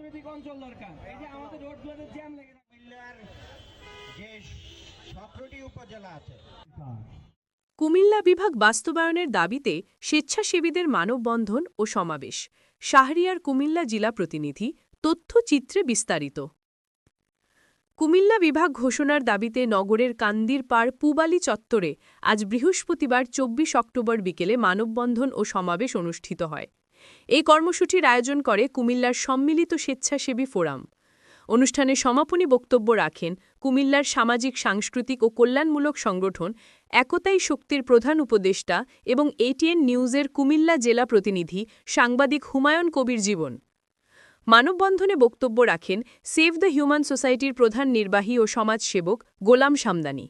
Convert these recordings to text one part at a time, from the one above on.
প্রাকৃতিক অঞ্চল দরকার। এই যে আমাদের রোডগুলোতে জ্যাম লেগে থাকে। কুমিল্লার যে 17টি উপজেলা আছে, কুমিল্লা বিভাগ বাস্তবায়নের দাবিতে স্বেচ্ছাসেবীদের মানববন্ধন ও সমাবেশ। শাহরিয়ার কুমিল্লা জেলা প্রতিনিধি, তথ্যচিত্রে বিস্তারিত। কুমিল্লা বিভাগ ঘোষণার দাবিতে নগরের কান্দিরপাড় পুবালি চত্বরে আজ বৃহস্পতিবার 24 অক্টোবর বিকেলে মানববন্ধন ও সমাবেশ অনুষ্ঠিত হয়। এই কর্মসূচির আয়োজন করে কুমিল্লার সম্মিলিত স্বেচ্ছাসেবী ফোরাম। অনুষ্ঠানে সমাপনী বক্তব্য রাখেন কুমিল্লার সামাজিক সাংস্কৃতিক ও কল্যাণমূলক সংগঠন একতাই শক্তির প্রধান উপদেষ্টা এবং এটিএন নিউজের কুমিল্লা জেলা প্রতিনিধি সাংবাদিক হুমায়ুন কবির জীবন। মানববন্ধনে বক্তব্য রাখেন সেভ দ্য হিউম্যান সোসাইটির প্রধান নির্বাহী ও সমাজসেবক গোলাম সামদানি,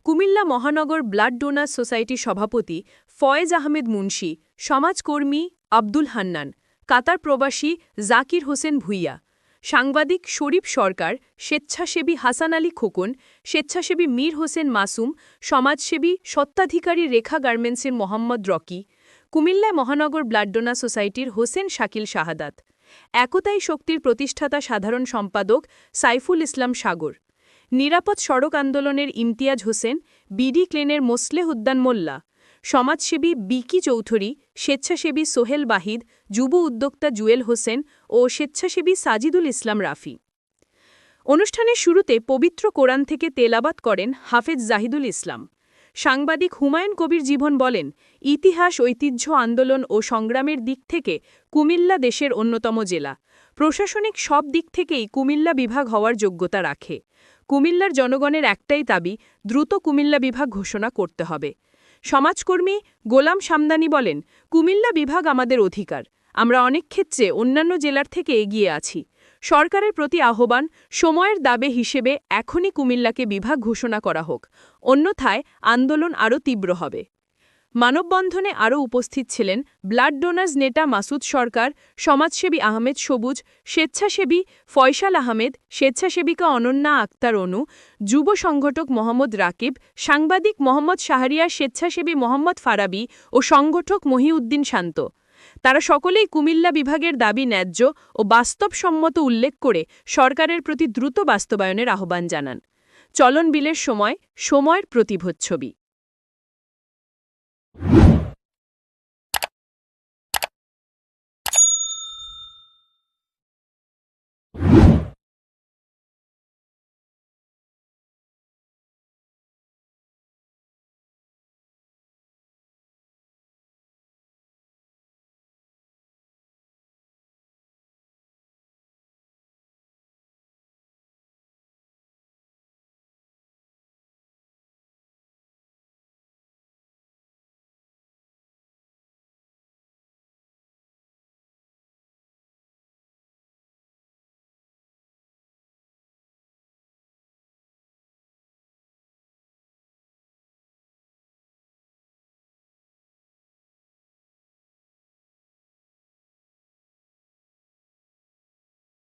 কুমিল্লা মহানগর ব্লাড ডোনার সোসাইটির সভাপতি ফয়েজ আহমেদ মুন্সি, সমাজকর্মী আব্দুল হান্নান, কাতার প্রবাসী জাকির হোসেন ভুইয়া, সাংবাদিক শরীফ সরকার, স্বেচ্ছাসেবী হাসান আলী খোকন, স্বেচ্ছাসেবী মীর হোসেন মাসুম, সমাজসেবী স্বত্বাধিকারী রেখা গার্মেন্টসের মোহাম্মদ রকি, কুমিল্লায় মহানগর ব্লাড ডোনার সোসাইটির হোসেন শাকিল শাহাদাত, একতাই শক্তির প্রতিষ্ঠাতা সাধারণ সম্পাদক সাইফুল ইসলাম সাগর, নিরাপদ সড়ক আন্দোলনের ইমতিয়াজ হোসেন, বিডি ক্লেনের মোসলেহ উদ্দান মোল্লা, সমাজসেবী বিকি চৌধুরী, স্বেচ্ছাসেবী সোহেল বাহিদ, যুব উদ্যোক্তা জুয়েল হোসেন ও স্বেচ্ছাসেবী সাজিদুল ইসলাম রাফি। অনুষ্ঠানের শুরুতে পবিত্র কোরআন থেকে তেলাবাত করেন হাফেজ জাহিদুল ইসলাম। সাংবাদিক হুমায়ুন কবির জীবন বলেন, ইতিহাস, ঐতিহ্য, আন্দোলন ও সংগ্রামের দিক থেকে কুমিল্লা দেশের অন্যতম জেলা। প্রশাসনিক সব দিক থেকেই কুমিল্লা বিভাগ হওয়ার যোগ্যতা রাখে। কুমিল্লার জনগণের একটাই দাবি, দ্রুত কুমিল্লা বিভাগ ঘোষণা করতে হবে। সমাজকর্মী গোলাম সামদানি বলেন, কুমিল্লা বিভাগ আমাদের অধিকার। আমরা অনেক ক্ষেত্রে অন্যান্য জেলার থেকে এগিয়ে আছি। সরকারের প্রতি আহ্বান, সময়ের দাবি হিসেবে এখনই কুমিল্লাকে বিভাগ ঘোষণা করা হোক, অন্যথায় আন্দোলন আরও তীব্র হবে। মানববন্ধনে আরও উপস্থিত ছিলেন ব্লাড ডোনার্স নেতা মাসুদ সরকার, সমাজসেবী আহমেদ সবুজ, স্বেচ্ছাসেবী ফয়সাল আহমেদ, স্বেচ্ছাসেবিকা অনন্যা আক্তার অনু, যুব সংগঠক মোহাম্মদ রাকিব, সাংবাদিক মোহাম্মদ শাহরিয়ার, স্বেচ্ছাসেবী মোহাম্মদ ফারাবি ও সংগঠক মহিউদ্দিন শান্ত। তারা সকলেই কুমিল্লা বিভাগের দাবি ন্যায্য ও বাস্তবসম্মত উল্লেখ করে সরকারের প্রতি দ্রুত বাস্তবায়নের আহ্বান জানান। চলন বিলের সময়ের প্রতিভচ্ছবি।